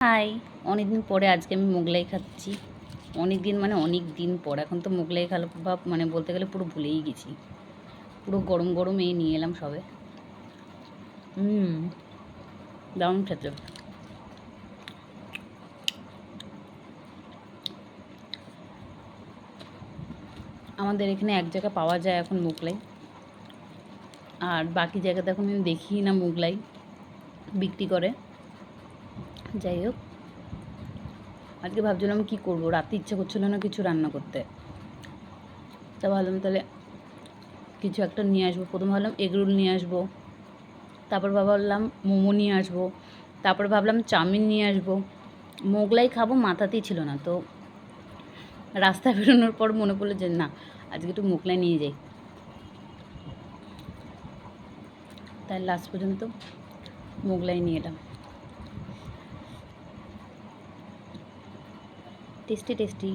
High, অনেকদিন পরে আজকে আমি মোগলাই খাচ্ছি। অনেক দিন মানে অনেক দিন পর। এখন তো মোগলাই খাওয়া মানে বলতে গেলে পুরো ভুলেই গেছি। পুরো গরম গরম এই নিয়ে এলাম সবে। দারুণ খেতে। আমাদের এখানে এক জায়গায় পাওয়া যায় এখন মোগলাই, আর বাকি জায়গাতে এখন আমি দেখি না মোগলাই বিক্রি করে। যাই হোক, আজকে ভাবছিলাম কী করবো, রাতে ইচ্ছা করছিল না কিছু রান্না করতে। তা ভাবলাম তাহলে কিছু একটা নিয়ে আসবো। প্রথমে ভাবলাম এগরোল নিয়ে আসবো, তারপর ভাবলাম মোমো নিয়ে আসবো, তারপর ভাবলাম চাউমিন নিয়ে আসবো। মোগলাই খাবো মাথাতেই ছিল না, তো রাস্তায় বেরোনোর পর মনে পড়লো যে না, আজকে একটু মোগলাই নিয়ে যাই। তাই লাস্ট পর্যন্ত মোগলাই নিয়ে এলাম। Tasty tasty.